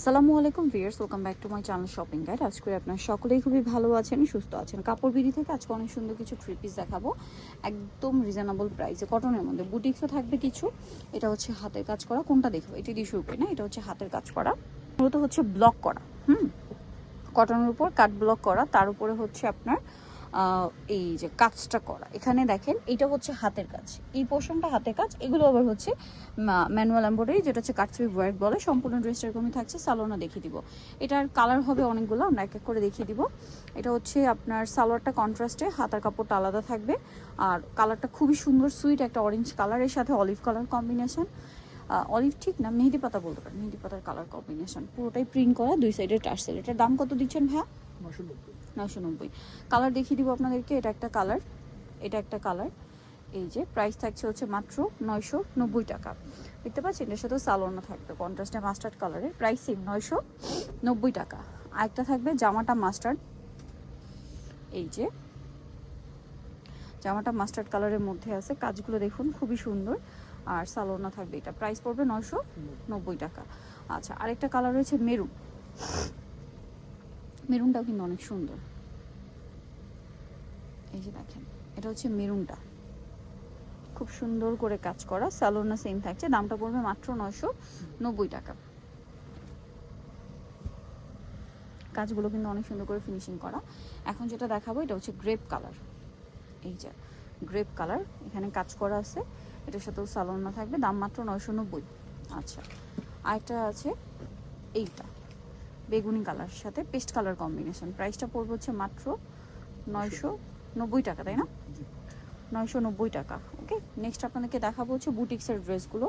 আসসালামু আলাইকুম viewers, welcome back to my channel shopping guide. আজকে আপনারা সকলেই খুবই ভালো আছেন, সুস্থ আছেন। কাপড় বিডি থেকে আজকে অনেক সুন্দর কিছু থ্রি পিস দেখাবো একদম রিজনেবল প্রাইসে, কটনের মধ্যে। বুটিক্সও থাকবে কিছু। এটা হচ্ছে হাতের কাজ করা। কোনটা দেখবো? এটা দিয়ে শুরু করি না। এটা হচ্ছে হাতের কাজ করা, মূলত হচ্ছে ব্লক করা। কটনের উপর কাট ব্লক করা, তার উপরে হচ্ছে আপনার এই যে কাজটা করা। এখানে দেখেন, এটা হচ্ছে হাতের কাজ, এই পোর্শনটা হাতের কাজ। এগুলো আবার হচ্ছে ম্যানুয়াল এমব্রয়ডারি, যেটা হচ্ছে কাটসুই ওয়ার্ক বলে। সম্পূর্ণ ড্রেসটা এরকমই থাকছে। সালোয়ারটা দেখিয়ে দিব। এটার কালার হবে অনেকগুলো, আমরা এক এক করে দেখিয়ে দিব। এটা হচ্ছে আপনার সালোয়ারটা কন্ট্রাস্টে, হাতার কাপড়টা আলাদা থাকবে। আর কালারটা খুবই সুন্দর, সুইট একটা অরেঞ্জ কালারের সাথে অলিভ কালার কম্বিনেশন। অলিভ ঠিক না, মেহেদি পাতা বলতে পারেন, মেহেদি পাতার কালার কম্বিনেশন। পুরোটাই প্রিন্ট করা, দুই সাইডে টার্সেল। এটার দাম কত দিচ্ছেন ভাইয়া? 990। কালার দেখিয়ে দিব আপনাদেরকে। এটা একটা কালার, এটা একটা কালার। এই যে প্রাইস থাকছে হচ্ছে মাত্র 990 টাকা। দেখতে পাচ্ছেন, এর সাথে সালোয়ারও থাকবে কন্ট্রাস্টে মাস্টার্ড কালারের। প্রাইস সেম 990 টাকা। আরেকটা থাকবে জামাটা মাস্টার্ড, এই যে জামাটা মাস্টার্ড কালারের মধ্যে আছে। কাজগুলো দেখুন খুবই সুন্দর। আর সালোয়ারও থাকবে। এটা প্রাইস পড়বে 990 টাকা। আচ্ছা, আরেকটা কালার রয়েছে মেরুন। মেরুনটাও কিন্তু অনেক সুন্দর। এই যে দেখেন, এটা হচ্ছে মেরুনটা, খুব সুন্দর করে কাজ করা। সালোয়ার সেম থাকছে। দামটা পড়বে মাত্র 990 টাকা। কাজগুলো কিন্তু অনেক সুন্দর করে ফিনিশিং করা। এখন যেটা দেখাবো, এটা হচ্ছে গ্রেপ কালার। এই যে গ্রেপ কালার, এখানে কাজ করা আছে। এটার সাথেও সালোয়ার থাকবে। দাম মাত্র 990। আচ্ছা, আরেকটা আছে এইটা বেগুনি কালার সাথে পেস্ট কালার কম্বিনেশন। প্রাইসটা পড়বে হচ্ছে মাত্র 990 টাকা, তাই না? 990 টাকা। ওকে, নেক্সট আপনাদেরকে দেখাবো হচ্ছে বুটিক্সের ড্রেসগুলো।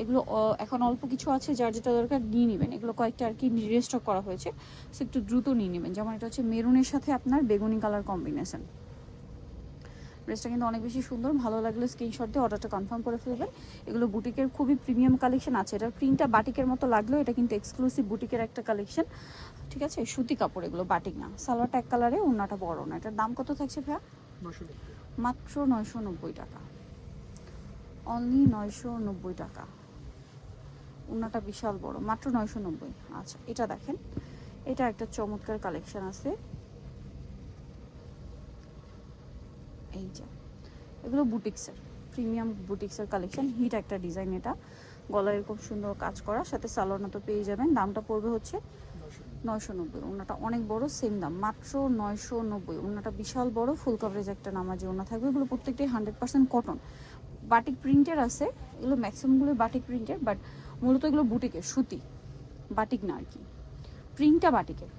এগুলো এখন অল্প কিছু আছে, যার যেটা দরকার নিয়ে নেবেন। এগুলো কয়েকটা আর কি রিস্টক করা হয়েছে, সো একটু দ্রুত নিয়ে নেবেন। যেমন এটা হচ্ছে মেরুনের সাথে আপনার বেগুনি কালার কম্বিনেশন। ড্রেসটা কিন্তু অনেক বেশি সুন্দর। ভালো লাগলে স্ক্রিনশট দিয়ে অর্ডারটা কনফার্ম করে ফেলবেন। এগুলো বুটিকের খুবই প্রিমিয়াম কালেকশন আছে। এটার প্রিন্টটা বাটিকের মতো লাগলেও এটা কিন্তু এক্সক্লুসিভ বুটিকের একটা কালেকশন, ঠিক আছে? সুতি কাপড়, এগুলো বাটিক না। সালোয়ারটা এক কালারে, ওড়নাটা বড় না। এটার দাম কত থাকছে ভাইয়া? মাত্র 990 টাকা। অনলি 990 টাকা। ওড়নাটা বিশাল বড়, মাত্র 990। আচ্ছা, এটা দেখেন, এটা একটা চমৎকার কালেকশন আছে। এই যে এগুলো বুটিক্সের, প্রিমিয়াম বুটিক্সের কালেকশন। হিট একটা ডিজাইন। এটা গলায় খুব সুন্দর কাজ করা, সাথে সালোয়ার তো পেয়ে যাবেন। দামটা পড়বে হচ্ছে 990। ওড়নাটা অনেক বড়, সেম দাম মাত্র 990। ওড়নাটা বিশাল বড়, ফুল কভারেজ একটা নামাজি ওড়না থাকবে। এগুলো প্রত্যেকটাই 100% কটন, বাটিক প্রিন্টের আছে। এগুলো ম্যাক্সিমামগুলো বাটিক প্রিন্টের, বাট মূলত এগুলো বুটিকের, সুতি, বাটিক না আর কি। প্রিন্টটা বাটিকের।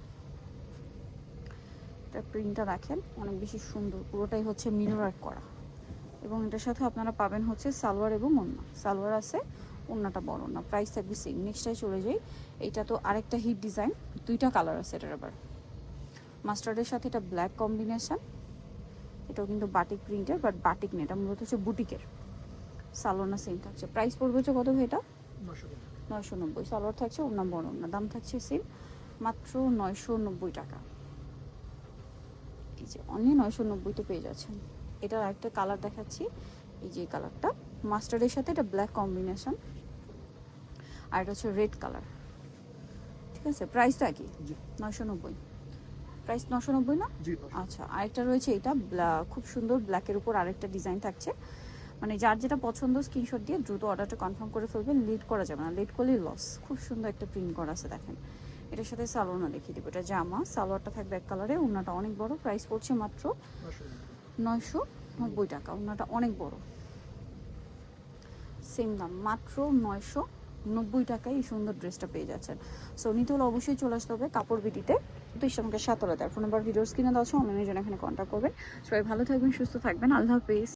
এটা প্রিন্টটা দেখেন অনেক বেশি সুন্দর, পুরোটাই হচ্ছে মিরর আর্ট করা। এবং এটার সাথে আপনারা পাবেন হচ্ছে সালোয়ার এবং ওড়না। সালোয়ার আছে, ওড়নাটা বড় না। প্রাইস থাকবে সেম। নেক্সটটাই চলে যাই। এটা তো আরেকটা হিট ডিজাইন, দুইটা কালার আছে এটার। আবার মাস্টার্ডের সাথে এটা ব্ল্যাক কম্বিনেশন। এটাও কিন্তু বাটিক প্রিন্টের, বাট বাটিক না, এটা মূলত হচ্ছে বুটিকের। সালোয়ার সেম থাকছে। প্রাইস পড়বে হচ্ছে কত? এটা 990। সালোয়ার থাকছে, ওড়না বড় না। দাম থাকছে সেম, মাত্র 990 টাকা। এই যে অনলি 990-তে পেয়ে যাচ্ছেন। এটার একটা কালার দেখাচ্ছি, এই যে কালারটা মাস্টার্ডের সাথে এটা ব্ল্যাক কম্বিনেশন। আর এটা হচ্ছে রেড কালার, ঠিক আছে? প্রাইসটা কি? 990। প্রাইস 990 না? আচ্ছা, আরেকটা রয়েছে, এটা খুব সুন্দর ব্ল্যাকের উপর আরেকটা ডিজাইন থাকছে। মানে যার যেটা পছন্দ স্ক্রিনশট দিয়ে দ্রুত অর্ডারটা কনফার্ম করে ফেলবেন। লেট করা যাবে না, লেট করলেই লস। খুব সুন্দর একটা প্রিন্ট করা আছে দেখেন। এটার সাথে সালোয়ার দেখিয়ে দেবো। এটা জামা, সালোয়ারটা থাকবে এক কালারে, ওড়নাটা অনেক বড়। প্রাইস পড়ছে মাত্র 990 টাকা। ওড়নাটা অনেক বড়, সেম দাম মাত্র 990 টাকায় এই সুন্দর ড্রেসটা পেয়ে যাচ্ছেন। সো নিতে হলে অবশ্যই চলে আসতে হবে কাপড় বিটিতে। তো আমাকে 7 ফোন নাম্বার ভিডিওস কিনে দেওয়া আছে, অনলাইনের জন্য এখানে কন্ট্যাক্ট করবেন। সবাই ভালো থাকবেন, সুস্থ থাকবেন। আল্লাহ হাফেজ।